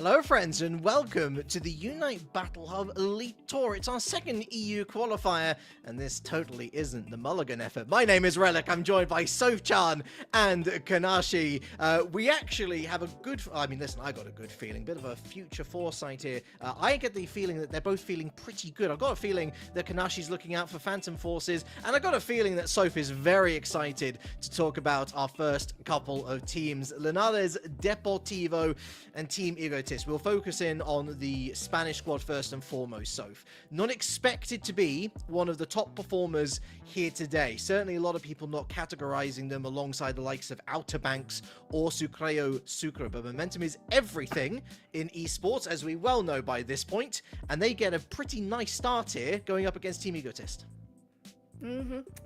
Hello friends and welcome to the Unite Battle Hub Elite Tour. It's our second EU qualifier and this totally isn't the Mulligan effort. My name is Relic, I'm joined by Sofchan and Kanashi. We actually have a good, I got a good feeling, bit of a future foresight here. I get the feeling that they're both feeling pretty good. I've got a feeling that Kanashi's looking out for Phantom Forces and I've got a feeling that Soph is very excited to talk about our first couple of teams. Linares Deportivo and Team Egotist. We'll focus in on the Spanish squad first and foremost, Soph. Not expected to be one of the top performers here today. Certainly a lot of people not categorizing them alongside the likes of Outer Banks or Sucreo Sucre, but momentum is everything in esports, as we well know by this point, and they get a pretty nice start here going up against Team Egotist.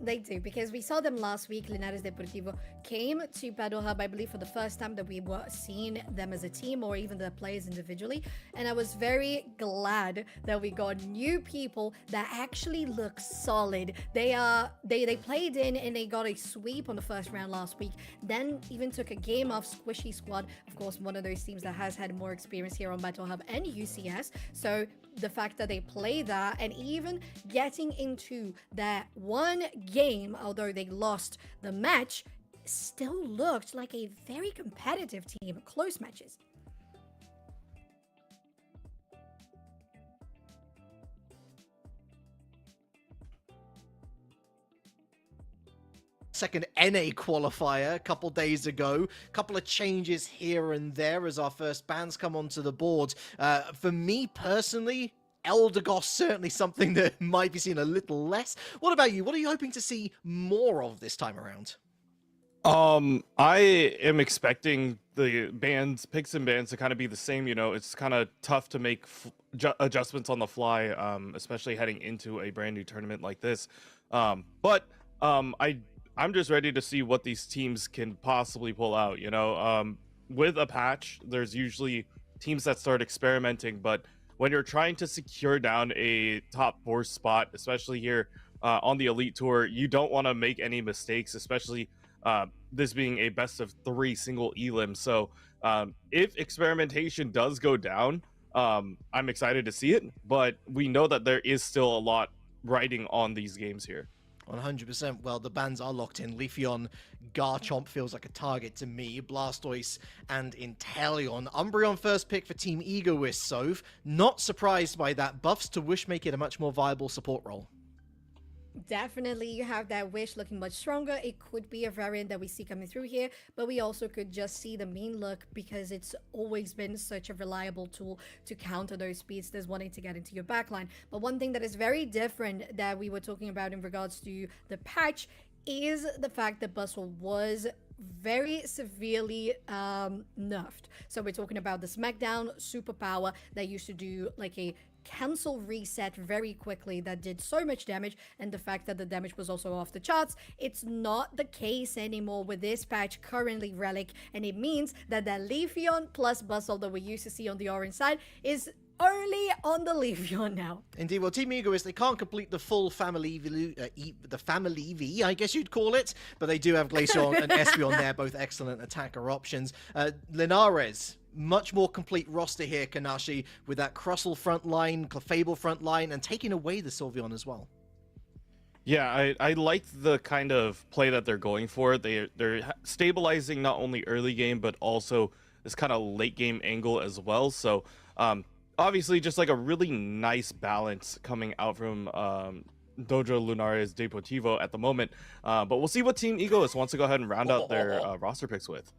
They do, because we saw them last week. Linares Deportivo came to Battle Hub, I believe, for the first time that we were seeing them as a team or even the players individually. And I was very glad that we got new people that actually look solid. They played in and they got a sweep on the first round last week. Then even took a game off Squishy Squad. Of course, one of those teams that has had more experience here on Battle Hub and UCS. So the fact that they play that and even getting into that one game, although they lost the match, still looked like a very competitive team, close matches. Second NA qualifier a couple days ago. Couple of changes here and there as our first bans come onto the board. For me personally, Eldegoss certainly something that might be seen a little less. What about you? What are you hoping to see more of this time around? I am expecting the picks and bans to kind of be the same. You know, it's kind of tough to make adjustments on the fly, especially heading into a brand new tournament like this. I'm just ready to see what these teams can possibly pull out. You know, with a patch, there's usually teams that start experimenting, but when you're trying to secure down a top 4 spot, especially here on the Elite Tour, you don't want to make any mistakes, especially this being a best of 3 single elim. So if experimentation does go down, I'm excited to see it, but we know that there is still a lot riding on these games here. 100%. Well, the bans are locked in. Leafeon, Garchomp feels like a target to me. Blastoise and Inteleon. Umbreon first pick for Team Egoist, Soph. Not surprised by that. Buffs to Wish make it a much more viable support role. Definitely, you have that Wish looking much stronger. It could be a variant that we see coming through here, but we also could just see the main look because it's always been such a reliable tool to counter those speedsters wanting to get into your backline. But one thing that is very different that we were talking about in regards to the patch is the fact that Bustle was very severely nerfed. So we're talking about the Smackdown superpower that used to do like a cancel reset very quickly that did so much damage, and the fact that the damage was also off the charts. It's not the case anymore with this patch currently, Relic, and it means that the Leafeon plus Bustle that we used to see on the orange side is only on the Leafeon now. Indeed. Well, Team Egoist, they can't complete the full family V, I guess you'd call it, but they do have Glaceon and Espeon there, both excellent attacker options. Linares, much more complete roster here, Kanashi, with that Crustle front line, Clefable front line, and taking away the Sylveon as well. Yeah, I like the kind of play that they're going for. They're stabilizing not only early game, but also this kind of late game angle as well. So, obviously, just like a really nice balance coming out from Dojo Linares Deportivo at the moment. But we'll see what Team Egoist wants to go ahead and round out their roster picks with.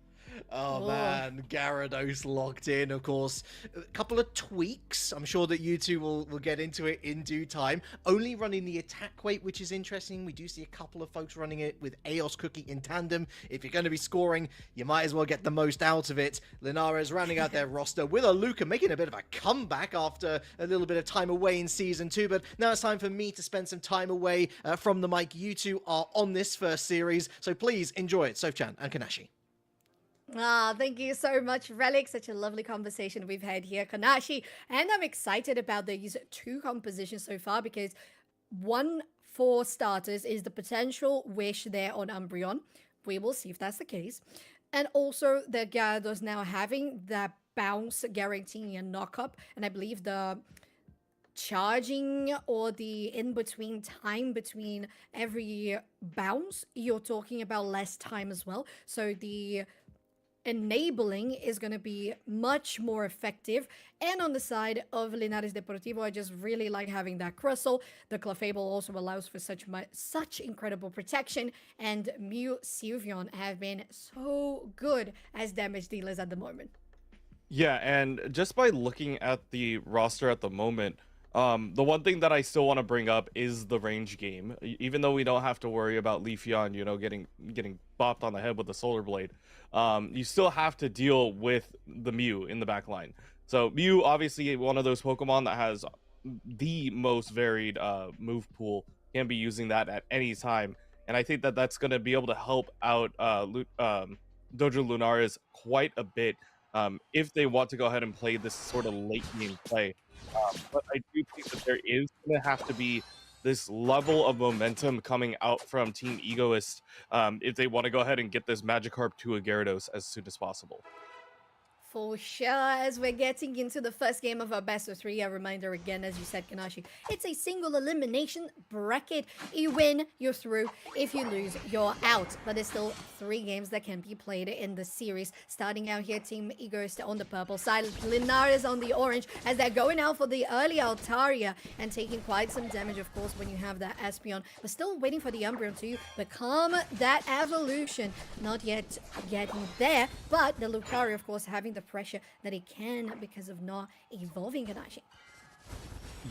Oh man, Gyarados locked in, of course. A couple of tweaks. I'm sure that you two will get into it in due time. Only running the attack weight, which is interesting. We do see a couple of folks running it with Eos Cookie in tandem. If you're going to be scoring, you might as well get the most out of it. Linares rounding out their roster with a Luca making a bit of a comeback after a little bit of time away in Season 2. But now it's time for me to spend some time away from the mic. You two are on this first series, so please enjoy it. Sofchan and Kanashi. Thank you so much, Relic. Such a lovely conversation we've had here, Kanashi. And I'm excited about these 2 compositions so far because one, for starters, is the potential Wish there on Umbreon. We will see if that's the case. And also the Gyarados now having that bounce guaranteeing a knock-up, and I believe the charging or the in between time between every bounce, you're talking about less time as well. So the enabling is going to be much more effective. And on the side of Linares Deportivo, I just really like having that Crustle. The Clefable also allows for such incredible protection, and Mew Sylveon have been so good as damage dealers at the moment. Yeah, and just by looking at the roster at the moment, the one thing that I still want to bring up is the range game. Even though we don't have to worry about Leafeon, getting bopped on the head with a Solar Blade, you still have to deal with the Mew in the back line. So Mew, obviously one of those Pokemon that has the most varied move pool, can be using that at any time, and I think that that's going to be able to help out Dojo Lunaris quite a bit if they want to go ahead and play this sort of late game play. But I do think that there is going to have to be this level of momentum coming out from Team Egoist if they want to go ahead and get this Magikarp to a Gyarados as soon as possible. For sure, as we're getting into the first game of our best of three, a reminder again, as you said, Kanashi, it's a single elimination bracket. You win, you're through. If you lose, you're out. But there's still 3 games that can be played in the series. Starting out here, Team Egoist on the purple side, Linares on the orange, as they're going out for the early Altaria and taking quite some damage, of course, when you have that Espeon. But still waiting for the Umbreon to become that evolution. Not yet getting there, but the Lucario, of course, having the pressure that it can because of not evolving Ganashi.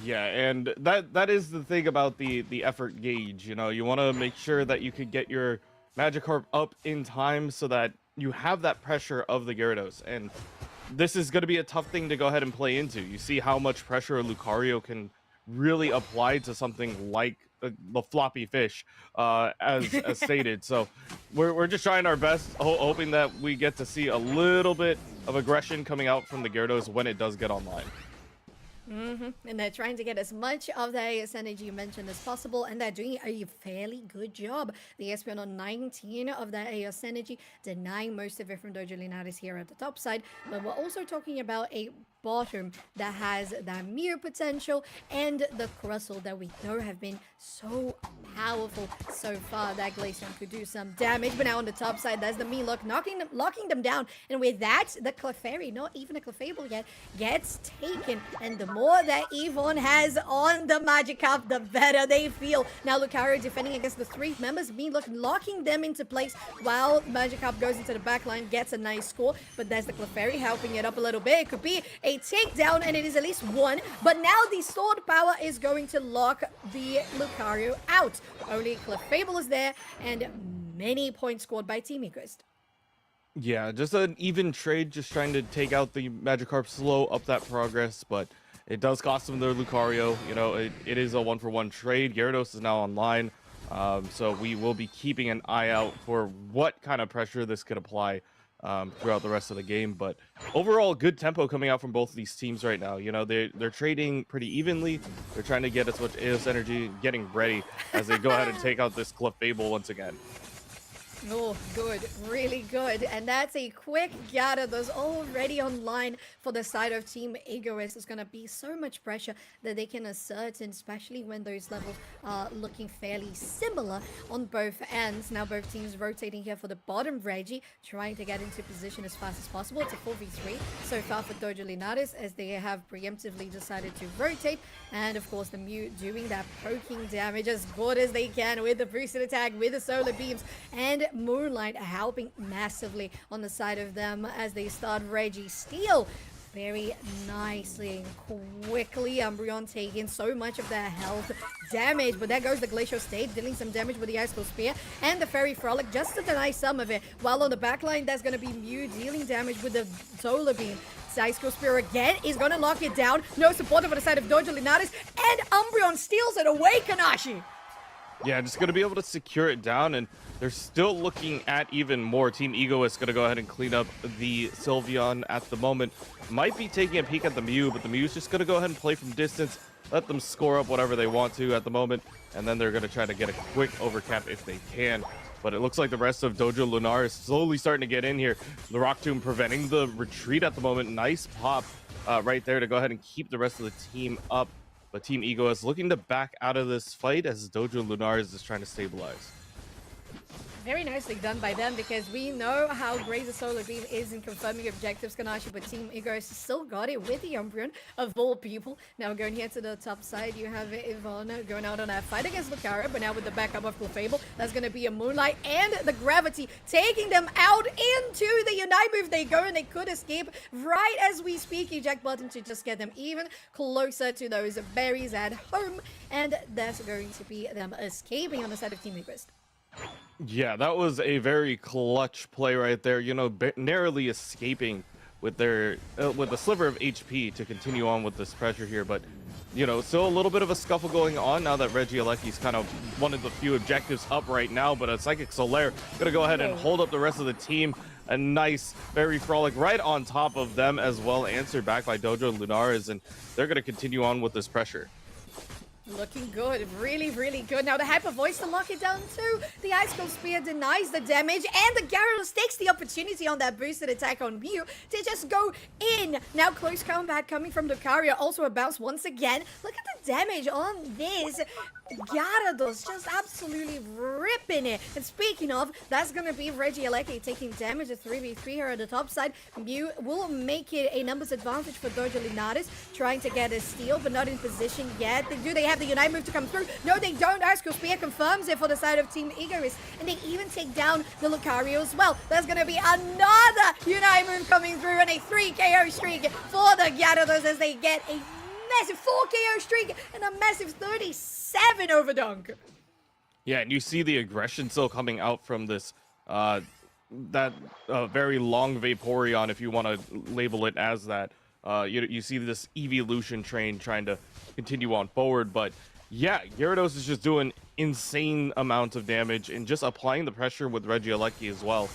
Yeah, and that is the thing about the effort gauge. You want to make sure that you could get your Magikarp up in time so that you have that pressure of the Gyarados. And this is going to be a tough thing to go ahead and play into. You see how much pressure a Lucario can really apply to something like the floppy fish, as stated. So we're just trying our best, hoping that we get to see a little bit of aggression coming out from the Gyarados when it does get online. And they're trying to get as much of the AS energy you mentioned as possible, and they're doing a fairly good job. The Espeon on 19 of that AS energy, denying most of it from Dojo Linares here at the top side. But we're also talking about a bottom that has that Mew potential and the Crustle that we know have been so powerful so far. That Glaceon could do some damage, but now on the top side, there's the Melock locking them down. And with that, the Clefairy, not even a Clefable yet, gets taken. And the more that Yvonne has on the Magikarp, the better they feel. Now Lucario defending against the 3 members, Melock locking them into place while Magikarp goes into the back line, gets a nice score. But there's the Clefairy helping it up a little bit. It could be a takedown, and it is at least 1. But now the Sword Power is going to lock the Lucario out. Only Clefable is there, and many points scored by Team Egoist. Yeah, just an even trade, just trying to take out the Magikarp, slow up that progress, but it does cost them their Lucario. It is a 1-for-1 trade. Gyarados is now online, so we will be keeping an eye out for what kind of pressure this could apply throughout the rest of the game. But overall, good tempo coming out from both of these teams right now. They're trading pretty evenly. They're trying to get as much AS energy, getting ready as they go ahead and take out this Clefable once again. Oh, good. Really good. And that's a quick Gyarados already online for the side of Team Egoist. It's going to be so much pressure that they can assert, and especially when those levels are looking fairly similar on both ends. Now both teams rotating here for the bottom Reggie, trying to get into position as fast as possible. It's a 4v3 so far for Dojo Linares, as they have preemptively decided to rotate. And of course the Mew doing that poking damage as good as they can with the boosted attack, with the solar beams, and Moonlight helping massively on the side of them as they start Reggie Steel very nicely and quickly. Umbreon taking so much of their health damage, but there goes the Glacial State, dealing some damage with the Ice Cold Spear, and the Fairy Frolic just to deny some of it. While on the back line, there's going to be Mew dealing damage with the Solar Beam. Ice Cold Spear again is going to lock it down. No support over the side of Dojo Linares, and Umbreon steals it away, Kanashi! Yeah, just going to be able to secure it down, and they're still looking at even more. Team Egoist going to go ahead and clean up the Sylveon at the moment. Might be taking a peek at the Mew, but the Mew's just going to go ahead and play from distance, let them score up whatever they want to at the moment, and then they're going to try to get a quick overcap if they can. but it looks like the rest of Dojo Lunar is slowly starting to get in here. The Rock Tomb preventing the retreat at the moment. Nice pop right there to go ahead and keep the rest of the team up. But Team Ego is looking to back out of this fight as Dojo Lunar is just trying to stabilize. Very nicely done by them, because we know how great the Solar Beam is in confirming objectives, Kanashi, but Team Ego still got it with the Umbreon, of all people. Now going here to the top side, you have Ivana going out on that fight against Lucario, but now with the backup of Clefable, that's going to be a Moonlight and the Gravity taking them out into the Unite move. They go and they could escape right as we speak. Eject button to just get them even closer to those berries at home, and that's going to be them escaping on the side of Team Egoist. Yeah, that was a very clutch play right there. You know, narrowly escaping with their with a sliver of HP to continue on with this pressure here. But you know, still a little bit of a scuffle going on now that Regieleki's kind of one of the few objectives up right now. But a Psychic Solaire gonna go ahead and hold up the rest of the team. A nice, very frolic right on top of them as well, answered back by Dojo Lunaris, and they're gonna continue on with this pressure. Looking good, really, really good. Now the Hyper Voice to lock it down too. The Icicle Spear denies the damage, and the Gyarados takes the opportunity on that boosted attack on Mew to just go in. Now close combat coming from Lucario, also a bounce once again. Look at the damage on this. Gyarados just absolutely ripping it. And speaking of, that's going to be Regieleki taking damage, a 3v3 here at the top side. Mew will make it a numbers advantage for Dojo Linares, trying to get a steal, but not in position yet. Do they have the Unite move to come through? No, they don't. Icicle Spear confirms it for the side of Team Egoist, and they even take down the Lucario as well. There's going to be another Unite move coming through, and a 3 KO streak for the Gyarados as they get a massive 4 KO streak and a massive 37 over dunk. Yeah, and you see the aggression still coming out from this very long Vaporeon, if you want to label it as that. You see this evolution train trying to continue on forward, but yeah, Gyarados is just doing insane amounts of damage and just applying the pressure with Regieleki as well.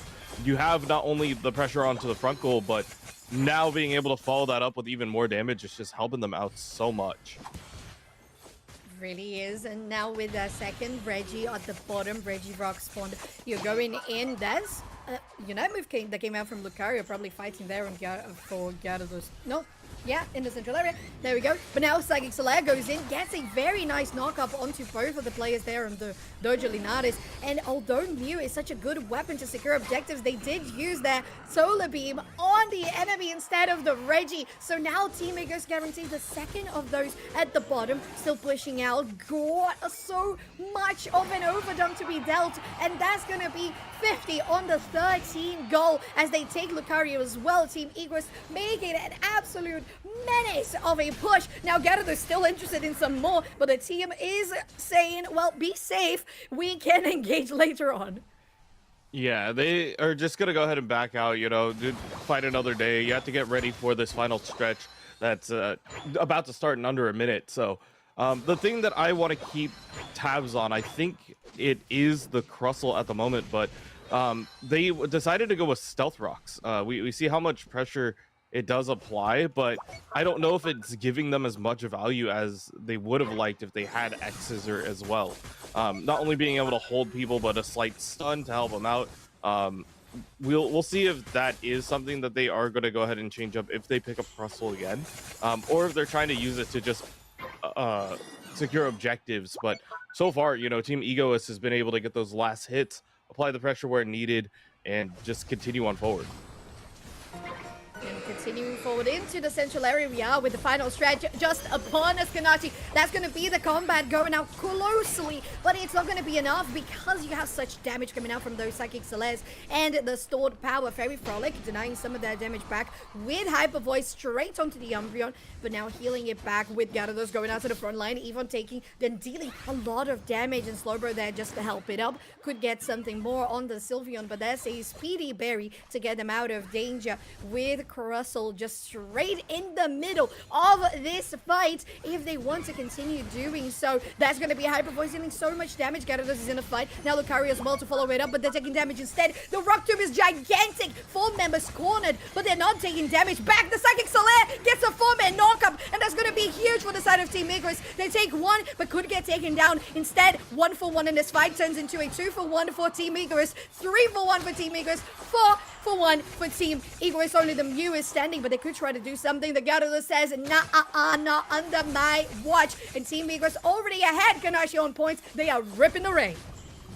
You have not only the pressure onto the front goal, but now being able to follow that up with even more damage is just helping them out so much. Really is. And now with the second Reggie at the bottom, Reggie Rock spawned, you're going in. That's Unite move that came out from Lucario, probably fighting there on for Gyarados. No. Yeah, in the central area. There we go. But now Psychic Solaire goes in, gets a very nice knock-up onto both of the players there on the Dojo Linares. And although Mew is such a good weapon to secure objectives, they did use their Solar Beam on the enemy instead of the Reggie. So now Team Egoist guarantees the second of those at the bottom, still pushing out. Got so much of an overdump to be dealt, and that's going to be 50 on the 13 goal as they take Lucario as well. Team Egoist making an absolute menace of a push. Now Gyarados still interested in some more, but the team is saying, well, be safe. We can engage later on. Yeah, they are just going to go ahead and back out, you know, fight another day. You have to get ready for this final stretch that's about to start in under a minute. So the thing that I want to keep tabs on, I think it is the Crustle at the moment, but they decided to go with Stealth Rocks. We see how much pressure it does apply, but I don't know if it's giving them as much value as they would have liked if they had X-Scissor as well. Not only being able to hold people, but a slight stun to help them out. We'll see if that is something that they are going to go ahead and change up if they pick up Crustle again, or if they're trying to use it to just secure objectives. But so far, you know, Team Egoist has been able to get those last hits, apply the pressure where needed, and just continue on forward. And continuing forward into the central area, we are with the final stretch just upon us, Kanachi. That's going to be the combat going out closely, but it's not going to be enough because you have such damage coming out from those Psychic Solaires and the stored power. Fairy Frolic denying some of that damage back with Hyper Voice straight onto the Umbreon, but now healing it back with Gyarados going out to the front line, even taking, then dealing a lot of damage, and Slowbro there just to help it up. Could get something more on the Sylveon, but that's a speedy berry to get them out of danger with Russell just straight in the middle of this fight if they want to continue doing so. That's going to be Hyper Voice dealing so much damage. Gyarados is in a fight. Now Lucario as well to follow it up, but they're taking damage instead. The Rock Tomb is gigantic. 4 members cornered, but they're not taking damage. Back, the Psychic Solaire gets a 4-man knockup, and that's going to be huge for the side of Team Igris. They take one, but could get taken down. Instead, 1-for-1 in this fight turns into a 2-for-1 for Team Igris, 3-for-1 for Team Igris, 4-for-1 for Team Igris. Only the Mew is standing, but they could try to do something. The Gyarados says, not under my watch. And Team Igris already ahead, Kanashi on points. They are ripping the rain.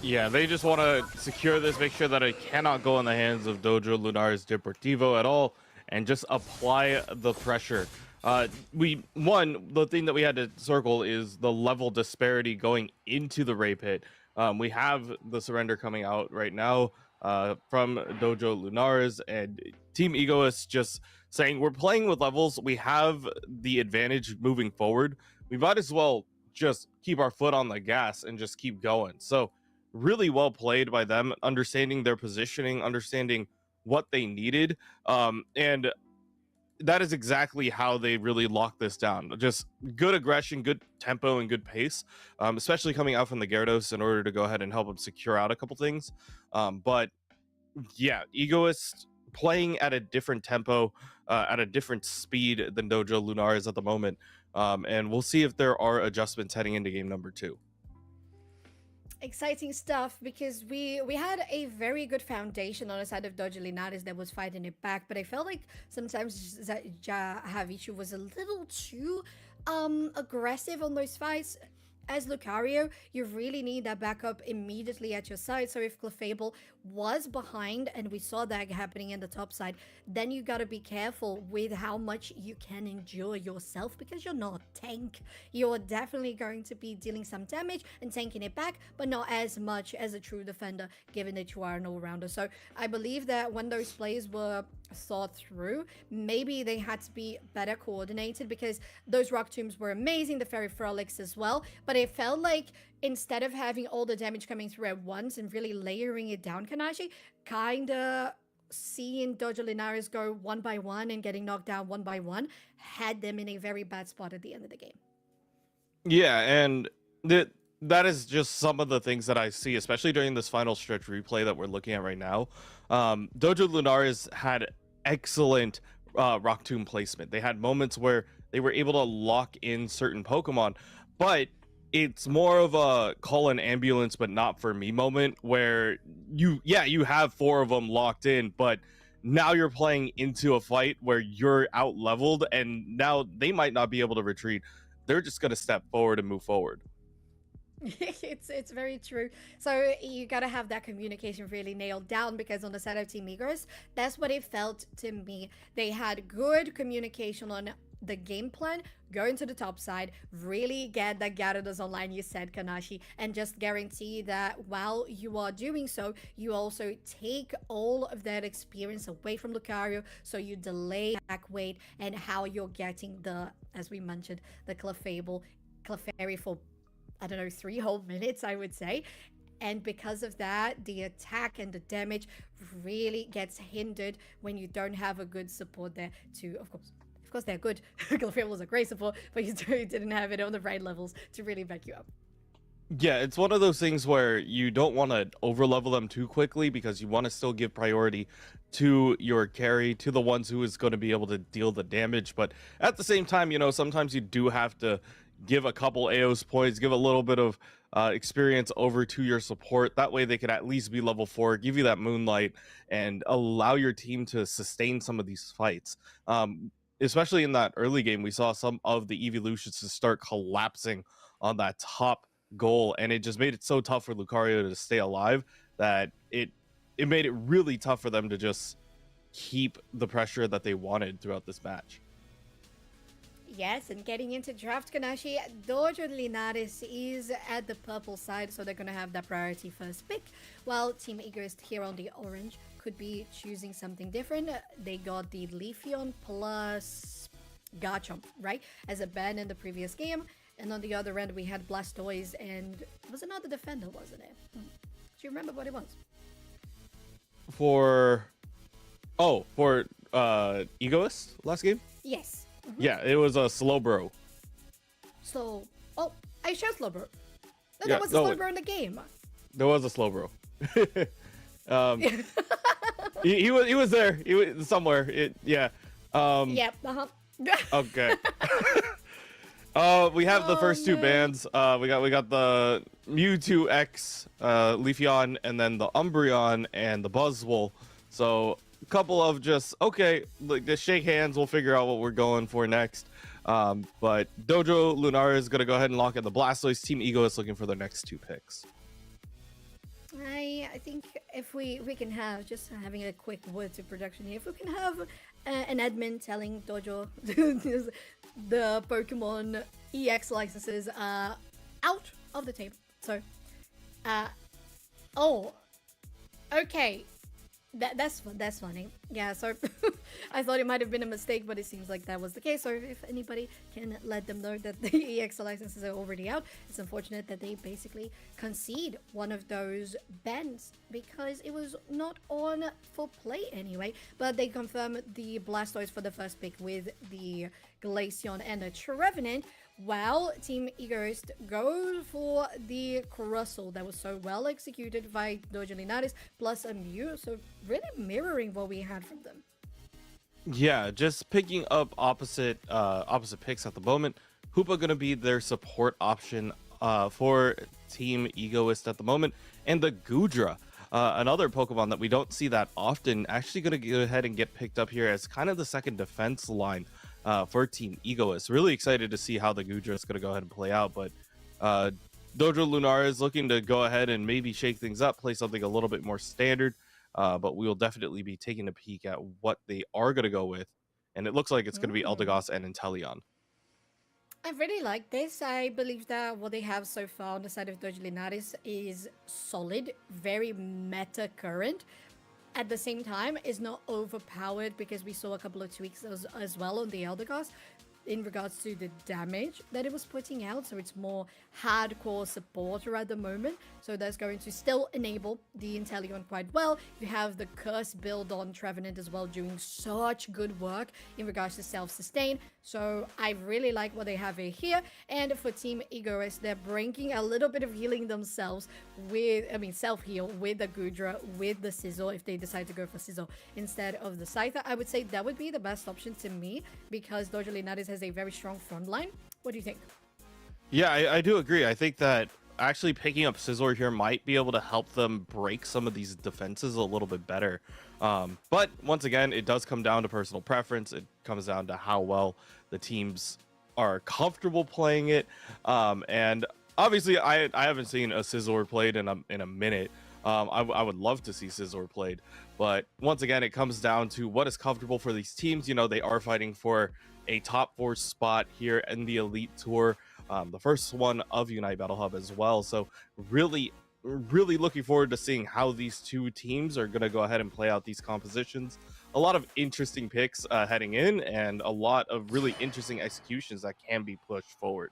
Yeah, they just want to secure this, make sure that it cannot go in the hands of Dojo Lunares Deportivo at all, and just apply the pressure. The thing that we had to circle is the level disparity going into the Ray Pit. We have the surrender coming out right now from Dojo Lunares, and Team Egoist just saying we're playing with levels. We have the advantage moving forward. We might as well just keep our foot on the gas and just keep going. So really well played by them, understanding their positioning, understanding what they needed. And that is exactly how they really locked this down. Just good aggression, good tempo, and good pace, especially coming out from the Gyarados in order to go ahead and help them secure out a couple things. But yeah, Egoist playing at a different tempo, at a different speed than Dojo Lunares at the moment. And we'll see if there are adjustments heading into game number 2. Exciting stuff, because we had a very good foundation on the side of Dojo Linares that was fighting it back, but I felt like sometimes Jahavichu was a little too aggressive on those fights. As Lucario, you really need that backup immediately at your side. So if Clefable was behind, and we saw that happening in the top side, then you got to be careful with how much you can endure yourself, because you're not tank. You're definitely going to be dealing some damage and tanking it back, but not as much as a true defender, given that you are an all-rounder. So I believe that when those plays were thought through, maybe they had to be better coordinated, because those Rock Tombs were amazing, the Fairy Frolics as well, but it felt like instead of having all the damage coming through at once and really layering it down, Kanashi, kinda seeing Dojo Linares go one by one and getting knocked down one by one had them in a very bad spot at the end of the game. Yeah, and that is just some of the things that I see, especially during this final stretch replay that we're looking at right now. Dojo Lunares had excellent Rock Tomb placement. They had moments where they were able to lock in certain Pokemon, but it's more of a call an ambulance but not for me moment, where you have 4 of them locked in, but now you're playing into a fight where you're out leveled, and now they might not be able to retreat. They're just going to step forward and move forward. It's very true. So you gotta have that communication really nailed down, because on the side of Team Igris, that's what it felt to me. They had good communication on the game plan, go into the top side, really get that Gyarados online, you said, Kanashi, and just guarantee that while you are doing so, you also take all of that experience away from Lucario, so you delay back weight and how you're getting the, as we mentioned, the Clefairy for, I don't know, 3 whole minutes, I would say. And because of that, the attack and the damage really gets hindered when you don't have a good support there to, of course, they're good. Clefairy was a great support, but you didn't have it on the right levels to really back you up. Yeah, it's one of those things where you don't want to overlevel them too quickly, because you want to still give priority to your carry, to the ones who is going to be able to deal the damage. But at the same time, sometimes you do have to give a couple AOS points, give a little bit of experience over to your support. That way they could at least be level 4, give you that moonlight, and allow your team to sustain some of these fights. Especially in that early game, we saw some of the evolutions to start collapsing on that top goal, and it just made it so tough for Lucario to stay alive that it made it really tough for them to just keep the pressure that they wanted throughout this match. Yes, and getting into draft, Kanashi, Dojo Linares is at the purple side, so they're going to have that priority first pick, while Team Egoist here on the orange could be choosing something different. They got the Leafeon plus Garchomp, right, as a ban in the previous game, and on the other end we had Blastoise, and it was another defender, wasn't it? Do you remember what it was? For Oh, for Egoist last game? Yes. Yeah, it was a slow bro. So, oh, I showed Slowbro. No, Yeah, that was a no, Slowbro in the game. there was a slow bro. um, he was there. He was somewhere. Yeah. Yep. Okay. We have the Oh, first two man. bands. We got the Mewtwo X, Leafeon, and then the Umbreon and the Buzzwole. So a couple of just okay, like just shake hands. We'll figure out what we're going for next. But Dojo Lunar is gonna go ahead and lock in the Blastoise. Team Ego is looking for their next two picks. I think if we can have just having a quick word to production here, if we can have an admin telling Dojo the Pokemon EX licenses are out of the table. So, oh, okay. That's funny. Yeah, so I thought it might have been a mistake, but it seems like that was the case. So if anybody can let them know that the EX licenses are already out, it's unfortunate that they basically concede one of those bans because it was not on for play anyway. But they confirm the Blastoise for the first pick with the Glaceon and a Trevenant, while Team Egoist goes for the Crustle that was so well executed by Dojo Linares plus a Mew, so really mirroring what we had from them. Yeah, just picking up opposite picks at the moment. Hoopa gonna be their support option for Team Egoist at the moment, and the Goodra, another Pokemon that we don't see that often, actually gonna go ahead and get picked up here as kind of the second defense line for Team Egoist. Really excited to see how the Goodra is gonna go ahead and play out, but Dojo Lunar is looking to go ahead and maybe shake things up, play something a little bit more standard. But we will definitely be taking a peek at what they are going to go with. And it looks like it's going to be Eldegoss and Inteleon. I really like this. I believe that what they have so far on the side of Dojo Linares is solid, very meta current. At the same time, is not overpowered because we saw a couple of tweaks as well on the Eldegoss in regards to the damage that it was putting out, so it's more hardcore supporter at the moment, so that's going to still enable the Inteleon quite well. You have the Curse build on Trevenant as well, doing such good work in regards to self-sustain, so I really like what they have here. And for Team Egoist, they're bringing a little bit of healing themselves with, self-heal with the Goodra, with the Sizzle, if they decide to go for Sizzle instead of the Scyther. I would say that would be the best option to me, because Dojo Linares has a very strong front line. What do you think? Yeah, I do agree. I think that actually picking up Scizor here might be able to help them break some of these defenses a little bit better. But once again, it does come down to personal preference. It comes down to how well the teams are comfortable playing it. And obviously, I haven't seen a Scizor played in a minute. I would love to see Scizor played. But once again, it comes down to what is comfortable for these teams. You know, they are fighting for a top 4 spot here in the Elite Tour. The first one of Unite Battle Hub as well. So really looking forward to seeing how these two teams are going to go ahead and play out these compositions. A lot of interesting picks heading in, and a lot of really interesting executions that can be pushed forward.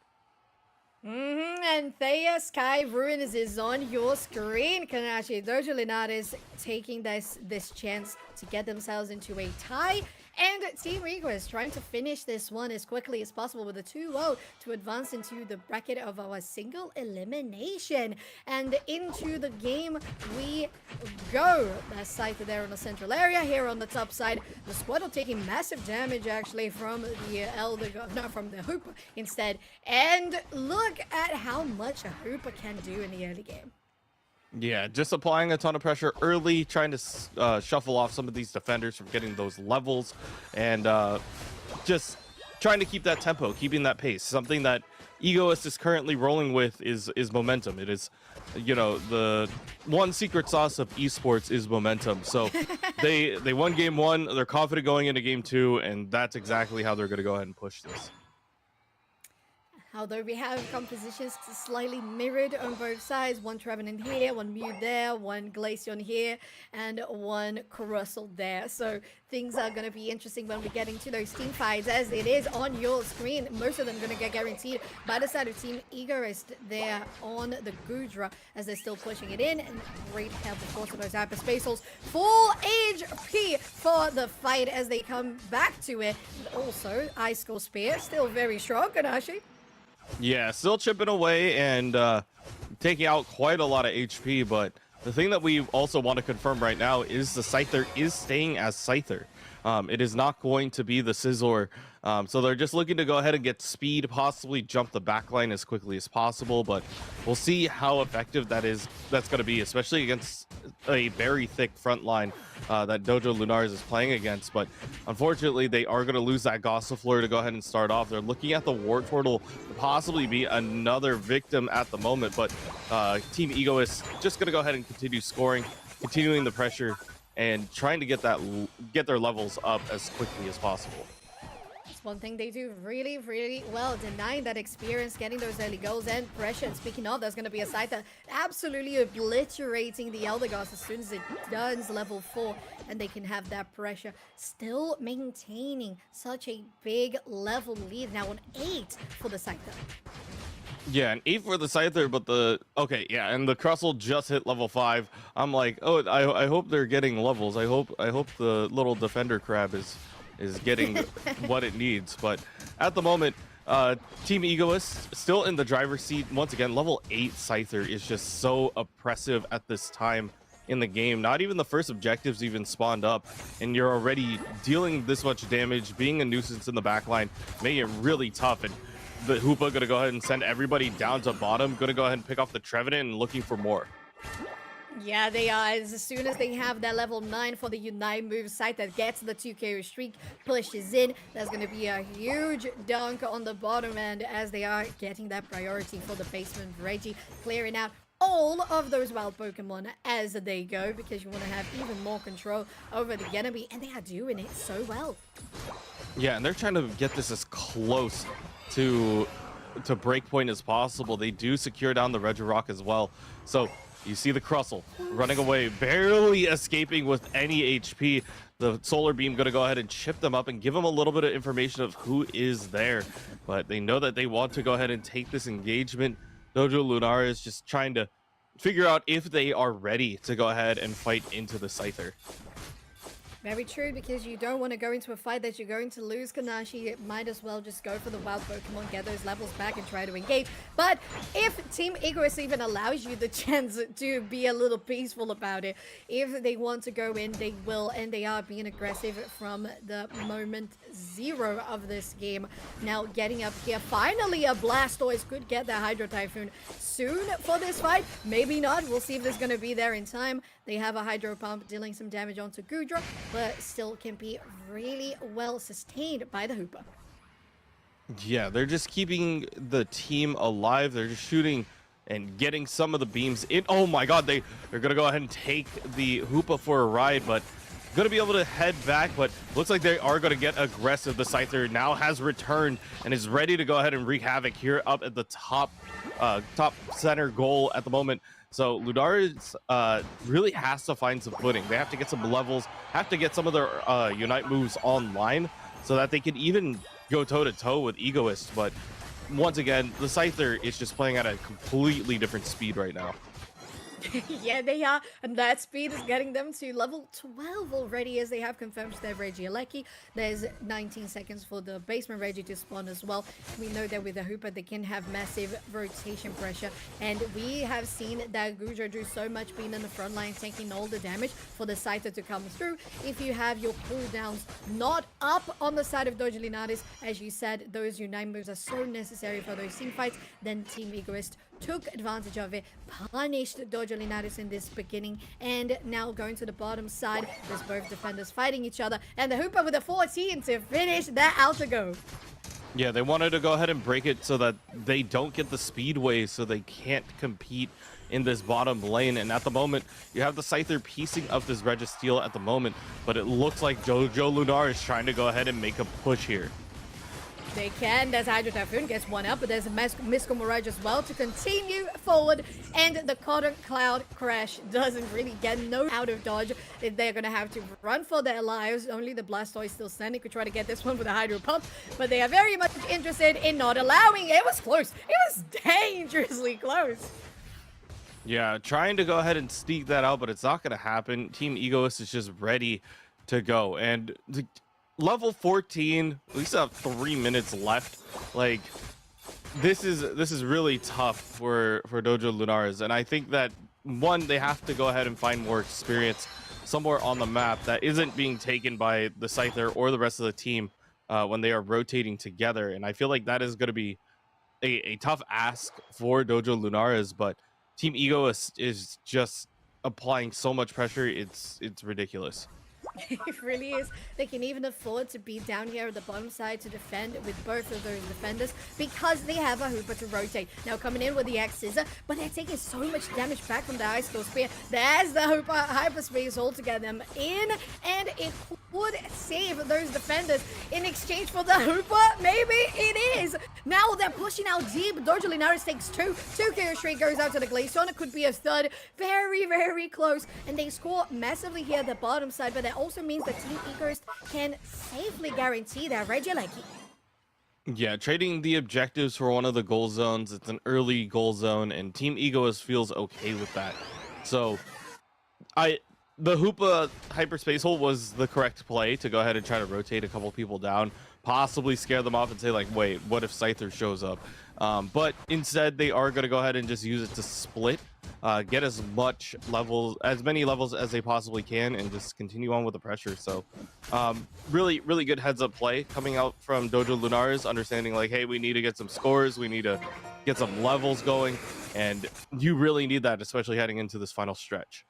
And Thea Sky Ruins is on your screen. Kanashi, Dojo Linares taking this chance to get themselves into a tie. And Team Rico is trying to finish this one as quickly as possible with a 2-0 to advance into the bracket of our single elimination. And into the game we go. That Scyther there on the central area. Here on the top side, the Squirtle taking massive damage actually from the from the Hooper instead. And look at how much a Hooper can do in the early game. Yeah, just applying a ton of pressure early, trying to shuffle off some of these defenders from getting those levels, and just trying to keep that tempo, keeping that pace. Something that Egoist is currently rolling with is momentum. It is, you know, the one secret sauce of esports is momentum. So they won game 1, they're confident going into game 2, and that's exactly how they're going to go ahead and push this. Although we have compositions slightly mirrored on both sides, one Trevenant here, one Mew there, one Glaceon here, and one Coruscant there. So things are going to be interesting when we get into those team fights, as it is on your screen. Most of them going to get guaranteed by the side of Team Egoist there on the Gudra, as they're still pushing it in. And great help, of course, for those Hyperspatials. Full HP for the fight as they come back to it. Also, Ice Skull Spear, still very strong, Kanashi. Yeah, still chipping away and taking out quite a lot of HP, but the thing that we also want to confirm right now is the Scyther is staying as Scyther. It is not going to be the Scizor. So they're just looking to go ahead and get speed, possibly jump the backline as quickly as possible, but we'll see how effective that's going to be, especially against a very thick front line that Dojo Lunaris is playing against. But unfortunately, they are going to lose that Gossifleur to go ahead and start off. They're looking at the War Turtle to possibly be another victim at the moment, but Team Egoist just going to go ahead and continue scoring, continuing the pressure, and trying to get their levels up as quickly as possible. It's one thing they do really, really well, denying that experience, getting those early goals and pressure. And speaking of, there's going to be a side that absolutely obliterating the Eldegoss as soon as it does level 4, and they can have that pressure. Still maintaining such a big level lead now on 8 for the side though. Yeah, an 8 for the Scyther, but and the Crustle just hit level 5. I'm like, oh, I hope they're getting levels. I hope the little defender crab is getting what it needs. But at the moment, Team Egoist still in the driver's seat. Once again, level 8 Scyther is just so oppressive at this time in the game. Not even the first objectives even spawned up, and you're already dealing this much damage, being a nuisance in the backline, making it really tough. And the Hoopa gonna go ahead and send everybody down to bottom, gonna go ahead and pick off the Trevenant and looking for more. Yeah, they are. As soon as they have that level 9 for the Unite move site that gets the 2KO streak, pushes in, there's going to be a huge dunk on the bottom end as they are getting that priority for the basement Reggie, clearing out all of those wild Pokemon as they go, because you want to have even more control over the enemy, and they are doing it so well. Yeah, and they're trying to get this as close to breakpoint as possible. They do secure down the Regirock as well. So you see the Crustle running away, barely escaping with any HP. The Solar Beam going to go ahead and chip them up and give them a little bit of information of who is there. But they know that they want to go ahead and take this engagement. Dojo Lunaris is just trying to figure out if they are ready to go ahead and fight into the Scyther. Very true, because you don't want to go into a fight that you're going to lose, Kanashi. It might as well just go for the wild Pokemon, get those levels back, and try to engage. But if Team Egoist even allows you the chance to be a little peaceful about it, if they want to go in, they will, and they are being aggressive from the moment 0 of this game. Now getting up here, finally a Blastoise could get the Hydro Typhoon soon for this fight. Maybe not. We'll see if there's going to be there in time. They have a Hydro Pump dealing some damage onto Gudra, but still can be really well sustained by the Hoopa. Yeah, they're just keeping the team alive. They're just shooting and getting some of the beams in. Oh my god, they're going to go ahead and take the Hoopa for a ride, but going to be able to head back, but looks like they are going to get aggressive. The Scyther now has returned and is ready to go ahead and wreak havoc here up at the top center goal at the moment. So Lunaris really has to find some footing. They have to get some levels, have to get some of their Unite moves online so that they can even go toe-to-toe with Egoist. But once again, the Scyther is just playing at a completely different speed right now. Yeah, they are, and that speed is getting them to level 12 already, as they have confirmed their Regieleki. There's 19 seconds for the basement Regi to spawn as well. We know that with the Hoopa, they can have massive rotation pressure, and we have seen that Gudra do so much being in the front line, taking all the damage for the Scyther to come through. If you have your cooldowns not up on the side of Dojo Lunaris, as you said, those Unite moves are so necessary for those team fights, then Team Egoist took advantage of it, punished Dojo Lunaris in this beginning, and now going to the bottom side, there's both defenders fighting each other, and the Hoopa with a 14 to finish that outer go. Yeah, they wanted to go ahead and break it so that they don't get the speedway, so they can't compete in this bottom lane. And at the moment, you have the Scyther piecing up this Registeel at the moment, but it looks like Dojo Lunaris is trying to go ahead and make a push here. They can. There's Hydro Typhoon gets one up, but there's a Mystical Mirage as well to continue forward. And the Cotton Cloud Crash doesn't really get no out of dodge. They're going to have to run for their lives. Only the Blastoise still standing. Could try to get this one with a Hydro Pump, but they are very much interested in not allowing it. It was close. It was dangerously close. Yeah, trying to go ahead and sneak that out, but it's not going to happen. Team Egoist is just ready to go. And level 14, we still have 3 minutes left. Like, this is really tough for Dojo Lunaris. And I think that, one, they have to go ahead and find more experience somewhere on the map that isn't being taken by the Scyther or the rest of the team when they are rotating together. And I feel like that is going to be a tough ask for Dojo Lunaris, but Team Egoist is just applying so much pressure, it's ridiculous. It really is. They can even afford to be down here at the bottom side to defend with both of those defenders because they have a Hooper to rotate. Now coming in with the X-Scissor, but they're taking so much damage back from the Ice Core Spear. There's the Hooper Hyperspace Hole to get them in, and it would save those defenders in exchange for the Hooper. Maybe it is. Now they're pushing out deep. Dojo Linares takes two. 2 KO straight goes out to the Glaceon. It could be a third. Very, very close. And they score massively here at the bottom side, but that also means that Team Egoist can safely guarantee that Regieleki. Yeah, trading the objectives for one of the goal zones. It's an early goal zone, and Team Egoist feels okay with that. So, the Hoopa Hyperspace Hole was the correct play to go ahead and try to rotate a couple people down, possibly scare them off and say, like, wait, what if Scyther shows up? But instead, they are going to go ahead and just use it to split, get as many levels as they possibly can, and just continue on with the pressure. So, really, really good heads-up play coming out from Dojo Lunaris, understanding, like, hey, we need to get some scores, we need to get some levels going, and you really need that, especially heading into this final stretch.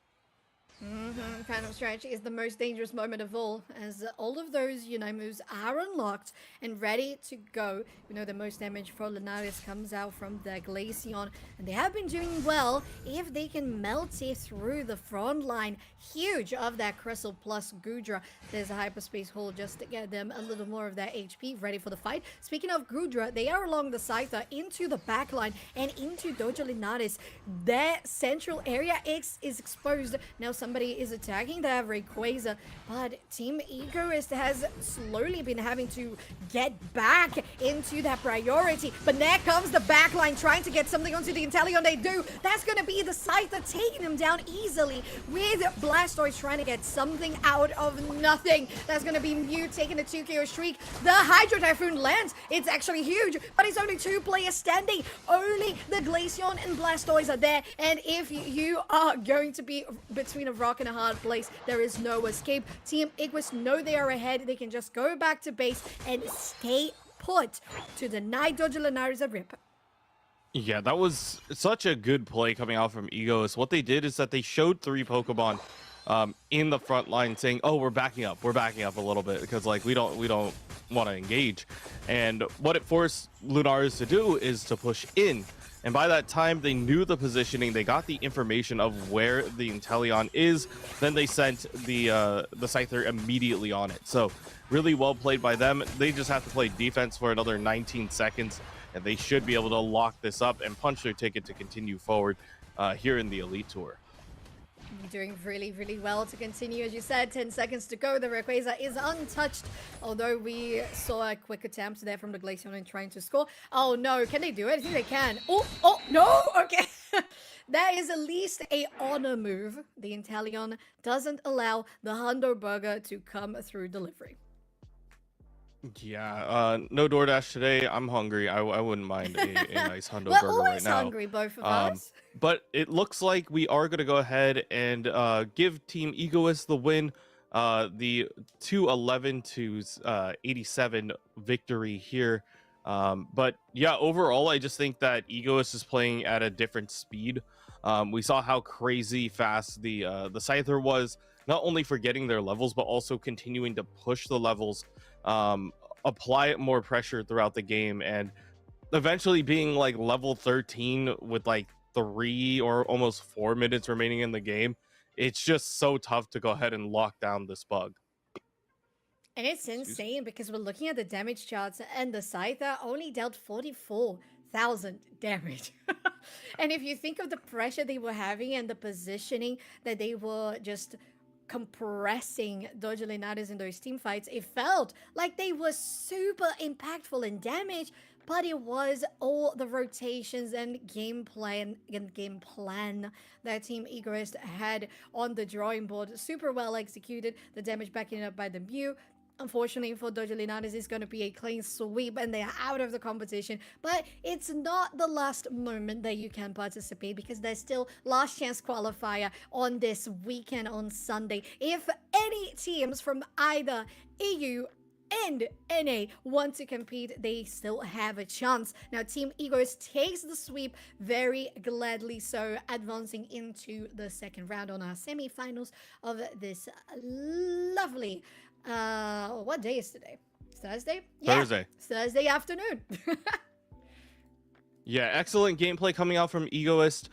Final stretch is the most dangerous moment of all, as all of those moves are unlocked and ready to go. We know the most damage for Linares comes out from the Glaceon, and they have been doing well if they can melt it through the front line. Huge of that Crystal plus Gudra. There's a Hyperspace Hole just to get them a little more of that HP ready for the fight. Speaking of Gudra, they are along the Scyther into the backline and into Dojo Linares. Their central area is exposed. Now somebody is attacking that Rayquaza, but Team Egoist has slowly been having to get back into that priority. But there comes the backline trying to get something onto the Inteleon. They do. That's going to be the Scyther taking him down easily, with Blastoise trying to get something out of nothing. That's going to be Mew taking the 2 KO streak. The Hydro Typhoon lands. It's actually huge, but it's only 2 players standing. Only the Glaceon and Blastoise are there, and if you are going to be between a rock and a hard place, there is no escape. Team Egoist know they are ahead. They can just go back to base and stay put to deny Dojo Linares a rip. Yeah, that was such a good play coming out from Egoist. What they did is that they showed 3 Pokemon in the front line saying, oh, we're backing up a little bit because, like, we don't want to engage. And what it forced Lunaris to do is to push in. And by that time, they knew the positioning. They got the information of where the Inteleon is. Then they sent the Scyther immediately on it. So really well played by them. They just have to play defense for another 19 seconds, and they should be able to lock this up and punch their ticket to continue forward here in the Elite Tour. Doing really, really well to continue. As you said, 10 seconds to go. The Rayquaza is untouched, although we saw a quick attempt there from the Glaceon in trying to score. Oh no, can they do it? I think they can. Oh no, okay. That is at least a honor move. The Inteleon doesn't allow the Hundo Burger to come through delivery. Yeah, no DoorDash today. I'm hungry. I wouldn't mind a nice Hundo burger right now. We're always hungry, both of us. But it looks like we are going to go ahead and give Team Egoist the win. The 211 to 87 victory here. But yeah, overall, I just think that Egoist is playing at a different speed. We saw how crazy fast the Scyther was, not only for getting their levels, but also continuing to push the levels, apply more pressure throughout the game, and eventually being like level 13 with like 3 or almost 4 minutes remaining in the game. It's just so tough to go ahead and lock down this bug. And it's Excuse me. insane because we're looking at the damage charts and the Scyther only dealt 44,000 damage. And if you think of the pressure they were having and the positioning that they were just compressing Dojo Linares in those team fights, it felt like they were super impactful in damage, but it was all the rotations and game plan that Team Egoist had on the drawing board. Super well executed. The damage backing up by the Mew. Unfortunately for Dojo Linares, it's going to be a clean sweep and they are out of the competition. But it's not the last moment that you can participate because there's still last chance qualifier on this weekend on Sunday. If any teams from either EU and NA want to compete, they still have a chance. Now, Team Egos takes the sweep very gladly so, advancing into the second round on our semi-finals of this lovely what day is today? Thursday? Yeah, Thursday. Thursday afternoon. Yeah, excellent gameplay coming out from Egoist.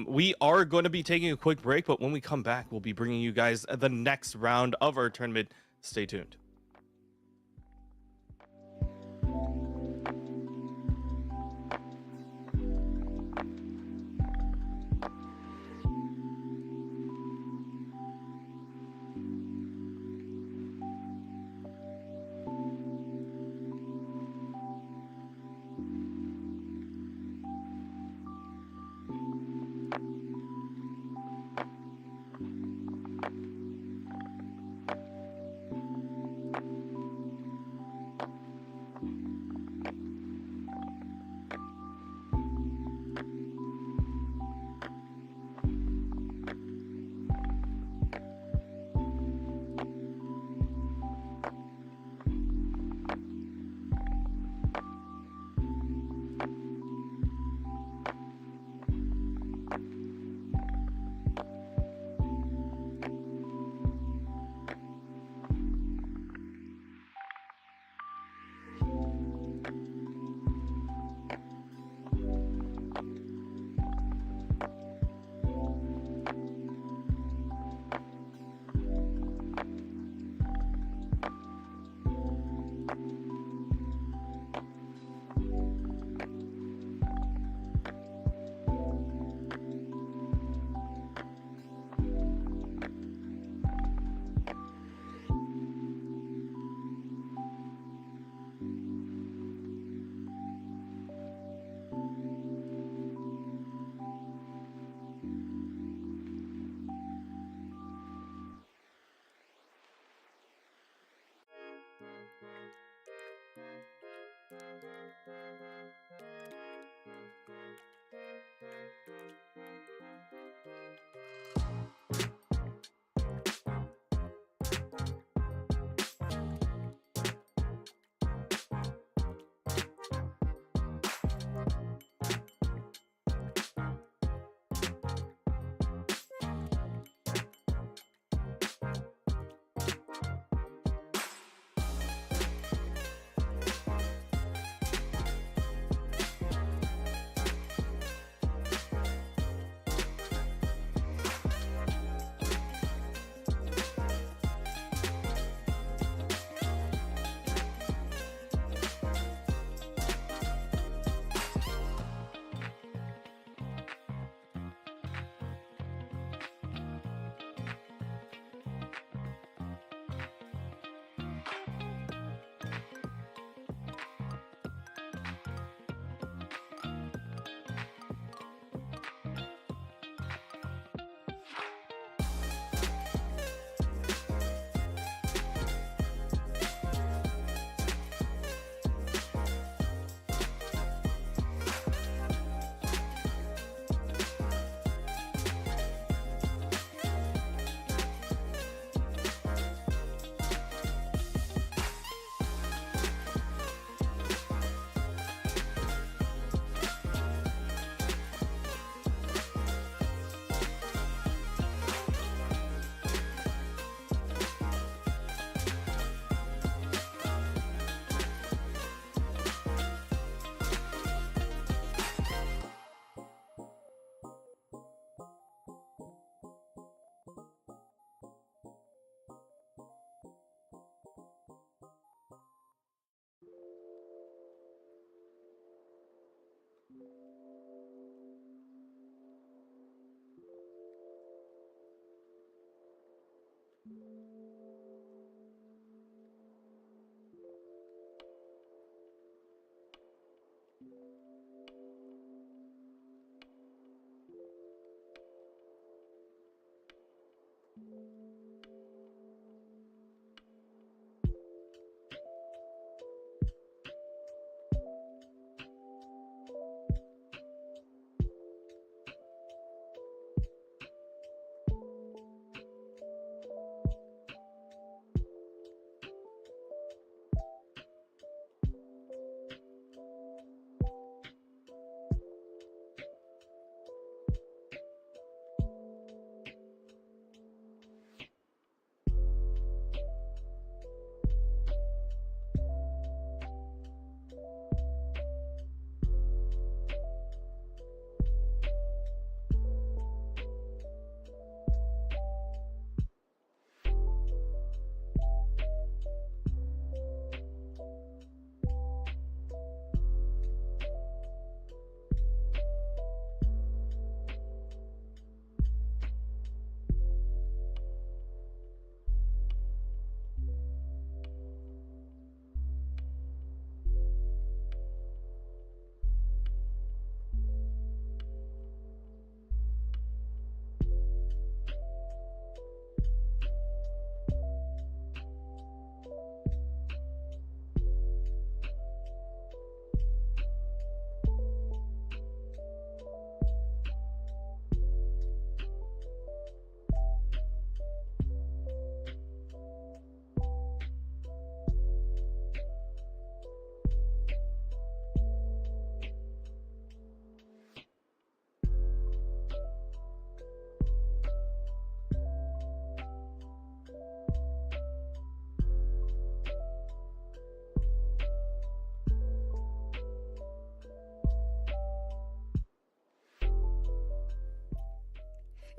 We are going to be taking a quick break, but when we come back, we'll be bringing you guys the next round of our tournament. Stay tuned.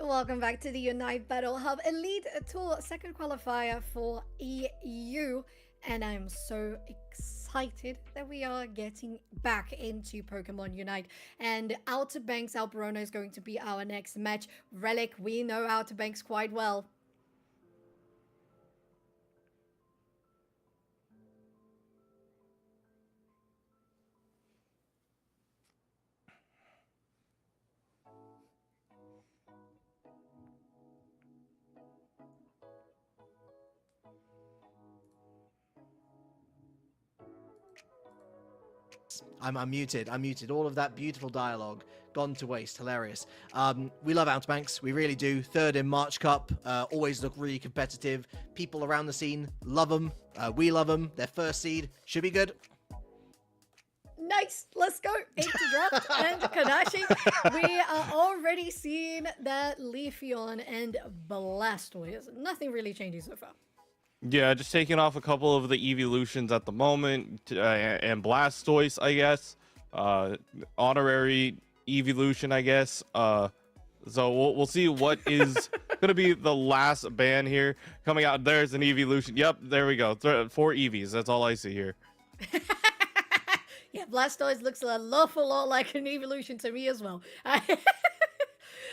Welcome back to the Unite Battle Hub Elite Tour second qualifier for EU. And I'm so excited that we are getting back into Pokemon Unite. And Outer Banks Alberona is going to be our next match. Relic, we know Outer Banks quite well. I'm muted. I'm muted. All of that beautiful dialogue gone to waste. Hilarious. We love Outer Banks. We really do. Third in March Cup. Always look really competitive. People around the scene love them. We love them. Their first seed should be good. Nice. Let's go into draft and Kanashi. We are already seeing that Leafeon and Blastoise. Nothing really changing so far. Yeah, just taking off a couple of the evolutions at the moment, and Blastoise, I guess. Honorary evolution, I guess. So we'll see what is gonna be the last ban here coming out. There's an evolution. Yep, there we go. 4 EVs. That's all I see here. Yeah, Blastoise looks an awful lot like an evolution to me as well.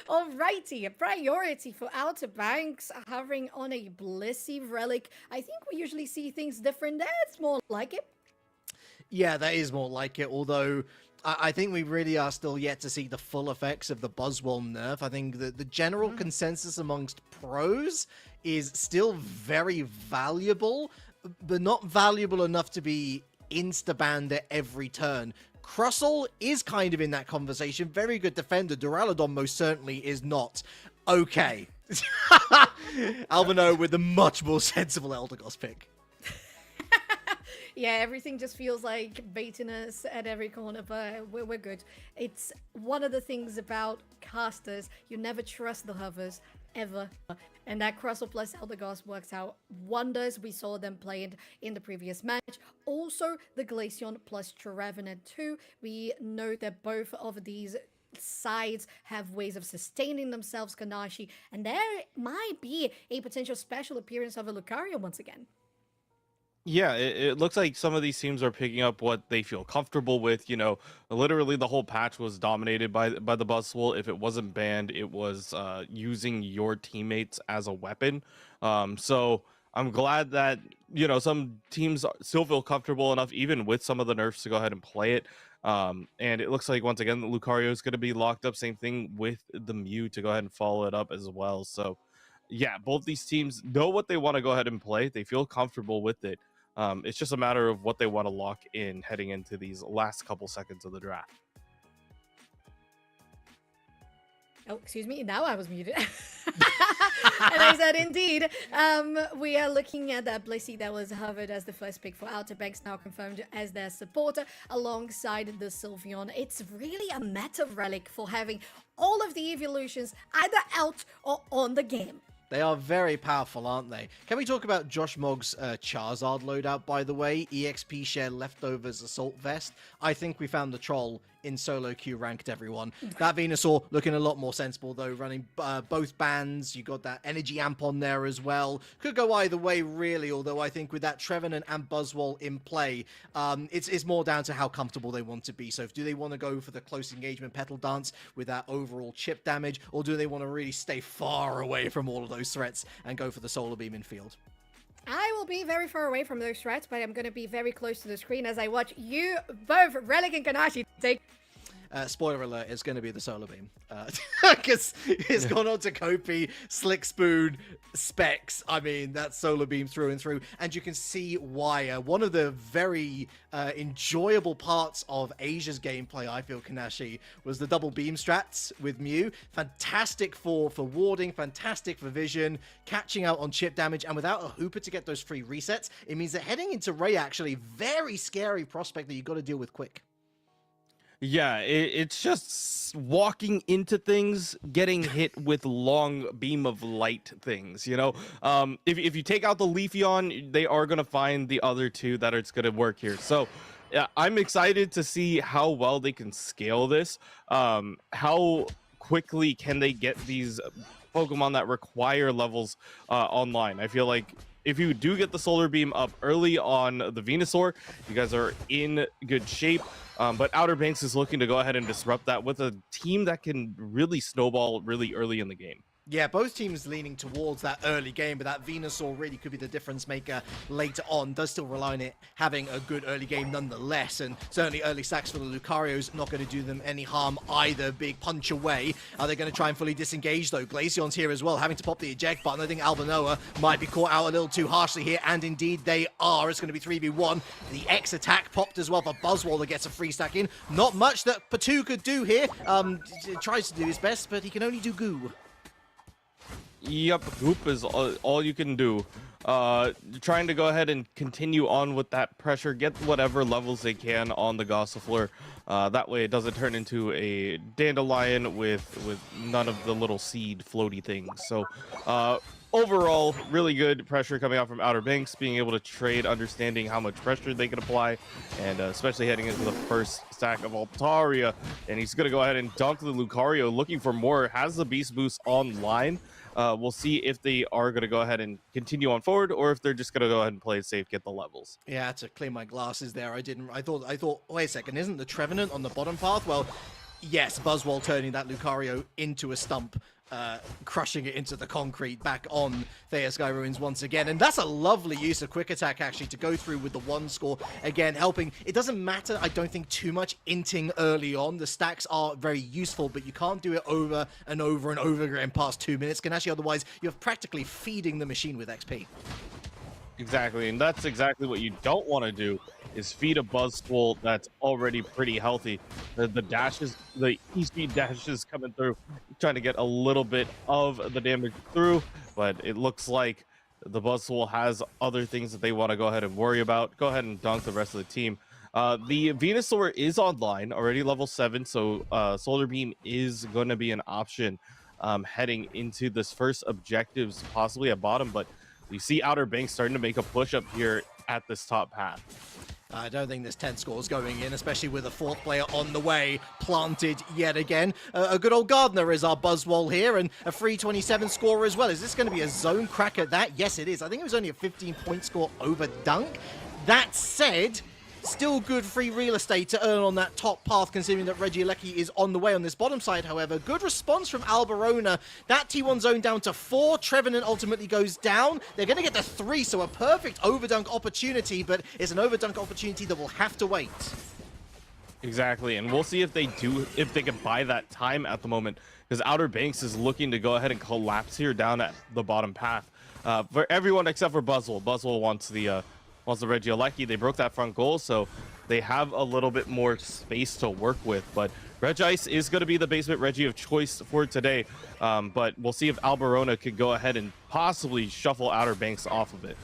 Alrighty, a priority for Outer Banks, hovering on a Blissey Relic. I think we usually see things different. That's more like it. Yeah, that is more like it, although I think we really are still yet to see the full effects of the Buzzwole nerf. I think that the general consensus amongst pros is still very valuable, but not valuable enough to be insta-banned at every turn. Crustle is kind of in that conversation. Very good defender. Duraludon most certainly is not. Okay. Albino with a much more sensible Eldegoss pick. Yeah, everything just feels like baiting us at every corner, but we're good. It's one of the things about casters. You never trust the hovers, ever. And that Crustle plus Eldegoss works out wonders. We saw them play it in the previous match. Also, the Glaceon plus Trevenant too. We know that both of these sides have ways of sustaining themselves, Kanashi, and there might be a potential special appearance of a Lucario once again. Yeah, it looks like some of these teams are picking up what they feel comfortable with. You know, literally the whole patch was dominated by the Buzzwole. If it wasn't banned, it was using your teammates as a weapon. So I'm glad that, you know, some teams still feel comfortable enough, even with some of the nerfs, to go ahead and play it. And it looks like, once again, Lucario is going to be locked up. Same thing with the Mew to go ahead and follow it up as well. So, yeah, both these teams know what they want to go ahead and play. They feel comfortable with it. It's just a matter of what they want to lock in heading into these last couple seconds of the draft. Oh, excuse me. Now I was muted. And I said, indeed, we are looking at that Blissey that was hovered as the first pick for Outer Banks, now confirmed as their supporter, alongside the Sylveon. It's really a meta relic for having all of the evolutions either out or on the game. They are very powerful, aren't they? Can we talk about Josh Mogg's Charizard loadout, by the way? EXP share leftovers Assault Vest. I think we found the troll in solo queue ranked, everyone. That Venusaur looking a lot more sensible, though, running both bands. You got that energy amp on there as well. Could go either way, really, although I think with that Trevenant and Buzzwole in play, it's more down to how comfortable they want to be. So do they want to go for the close engagement Petal Dance with that overall chip damage, or do they want to really stay far away from all of those threats and go for the Solar Beam in field? I will be very far away from those threats, but I'm going to be very close to the screen as I watch you both, Relic and Kanashi, take... Spoiler alert, it's going to be the Solar Beam. Because it's gone on to Kopi, Slick Spoon, Specs. I mean, that's Solar Beam through and through. And you can see why. One of the very enjoyable parts of Asia's gameplay, I feel, Kanashi, was the double beam strats with Mew. Fantastic for warding, fantastic for vision, catching out on chip damage. And without a Hooper to get those free resets, it means that heading into Ray, actually, very scary prospect that you've got to deal with quick. Yeah, it's just walking into things, getting hit with long beam of light things, you know? If you take out the Leafeon, they are going to find the other two that it's going to work here. So I'm excited to see how well they can scale this, how quickly can they get these Pokemon that require levels online. I feel like if you do get the Solar Beam up early on the Venusaur, you guys are in good shape. But Outer Banks is looking to go ahead and disrupt that with a team that can really snowball really early in the game. Yeah, both teams leaning towards that early game, but that Venusaur really could be the difference maker later on. Does still rely on it having a good early game nonetheless, and certainly early stacks for the Lucario's not going to do them any harm either. Big punch away. Are they going to try and fully disengage though? Glaceon's here as well, having to pop the eject button. I think Albanoa might be caught out a little too harshly here, and indeed they are. It's going to be 3v1. The X attack popped as well for Buzzwole that gets a free stack in. Not much that Patu could do here. Tries to do his best, but he can only do goo. Yep, Goop is all you can do. Trying to go ahead and continue on with that pressure, get whatever levels they can on the Gossifleur. That way it doesn't turn into a Dandelion with none of the little seed floaty things. So overall, really good pressure coming out from Outer Banks, being able to trade, understanding how much pressure they can apply, and especially heading into the first stack of Altaria. And he's going to go ahead and dunk the Lucario, looking for more, has the Beast Boost online. We'll see if they are going to go ahead and continue on forward, or if they're just going to go ahead and play it safe, get the levels. Yeah, I had to clear my glasses there. I thought, wait a second, isn't the Trevenant on the bottom path? Well, yes, Buzzwole turning that Lucario into a stump, crushing it into the concrete back on Thea Sky Ruins once again. And that's a lovely use of quick attack, actually, to go through with the one score. Again, helping. It doesn't matter, I don't think, too much inting early on. The stacks are very useful, but you can't do it over and over and over again past 2 minutes. Can actually, otherwise, you're practically feeding the machine with XP. Exactly, and that's exactly what you don't want to do, is feed a Buzzwole that's already pretty healthy. The dashes, the E-speed dashes coming through, trying to get a little bit of the damage through, but it looks like the Buzzwole has other things that they want to go ahead and worry about. Go ahead and dunk the rest of the team. The Venusaur is online, already level 7, so Solar Beam is going to be an option heading into this first objectives, possibly at bottom, but you see Outer Banks starting to make a push up here at this top path. I don't think this 10 score is going in, especially with a fourth player on the way, planted yet again. A good old Gardener is our Buzzwole here, and a free 27 scorer as well. Is this going to be a zone crack at that? Yes, it is. I think it was only a 15-point score over Dunk. That said, still good free real estate to earn on that top path, considering that Regieleki is on the way on this bottom side, however. Good response from Alberona. That T1 zone down to 4. Trevenant ultimately goes down. They're going to get to 3, so a perfect overdunk opportunity, but it's an overdunk opportunity that will have to wait. Exactly, and we'll see if they can buy that time at the moment, because Outer Banks is looking to go ahead and collapse here down at the bottom path. For everyone except for Buzzwole. Buzzwole wants the Regieleki. They broke that front goal, so they have a little bit more space to work with. But Regice is going to be the basement Reggie of choice for today. But we'll see if Alberona could go ahead and possibly shuffle Outer Banks off of it.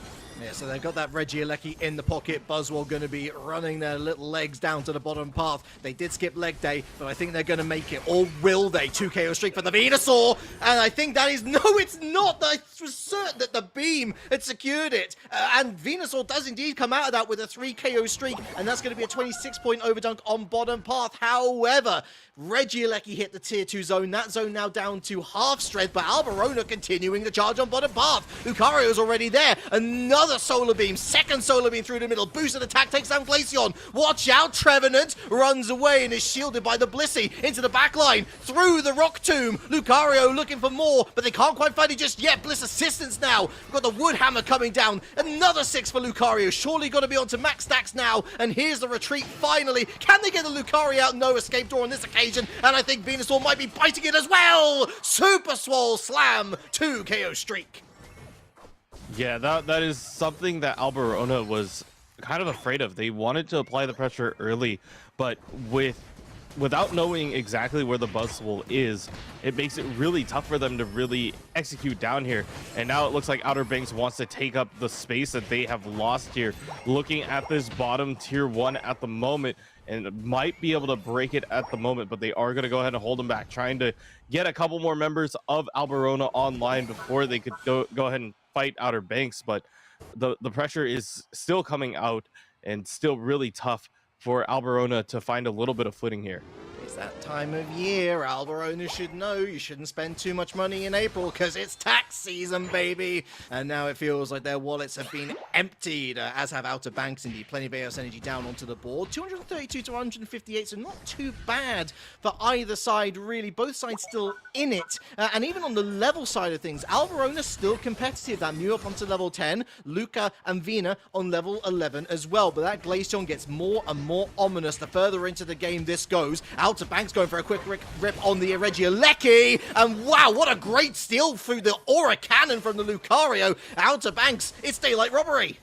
Yeah, so they've got that Regieleki in the pocket. Buzzwole going to be running their little legs down to the bottom path. They did skip leg day, but I think they're going to make it. Or will they? 2 KO streak for the Venusaur. And I think that is... No, it's not. I was certain that the beam had secured it. And Venusaur does indeed come out of that with a 3 KO streak. And that's going to be a 26-point overdunk on bottom path. However, Regieleki hit the tier 2 zone. That zone now down to half strength, but Alberona continuing the charge on bottom path. Lucario's already there. Another solar beam, second solar beam through the middle. Boosted attack takes down Glaceon. Watch out, Trevenant runs away and is shielded by the Blissey into the back line. Through the rock tomb. Lucario looking for more, but they can't quite find it just yet. Bliss assistance now. We've got the wood hammer coming down. Another 6 for Lucario. Surely got to be onto max stacks now. And here's the retreat finally. Can they get the Lucario out? No escape door on this occasion. And I think Venusaur might be biting it as well. Super Swole Slam, 2 KO streak. Yeah, that is something that Alberona was kind of afraid of. They wanted to apply the pressure early, but without knowing exactly where the Buzzwole is, it makes it really tough for them to really execute down here. And now it looks like Outer Banks wants to take up the space that they have lost here. Looking at this bottom tier 1 at the moment, and might be able to break it at the moment, but they are going to go ahead and hold them back, trying to get a couple more members of Alberona online before they could go ahead and fight Outer Banks. But the pressure is still coming out and still really tough for Alberona to find a little bit of footing here. It's that time of year. Alberona should know you shouldn't spend too much money in April because it's tax season, baby. And now it feels like their wallets have been emptied, as have Outer Banks indeed. Plenty of AOS energy down onto the board. 232 to 158, so not too bad for either side, really. Both sides still in it. And even on the level side of things, Alberona's still competitive. That Mew up onto level 10, Luca and Vina on level 11 as well. But that Glaceon gets more and more ominous the further into the game this goes. Outer Banks going for a quick rip on the Regieleki, and wow, what a great steal through the Aura Cannon from the Lucario. Outer Banks, it's daylight robbery.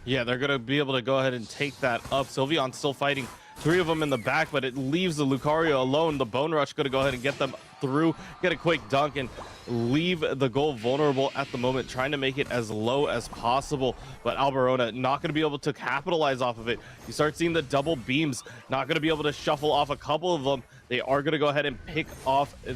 Yeah, they're going to be able to go ahead and take that up. Sylveon's still fighting 3 of them in the back, but it leaves the Lucario alone. The Bone Rush going to go ahead and get them through, get a quick dunk, and leave the goal vulnerable at the moment, trying to make it as low as possible. But Alberona not going to be able to capitalize off of it. You start seeing the double beams, not going to be able to shuffle off a couple of them. They are going to go ahead and pick off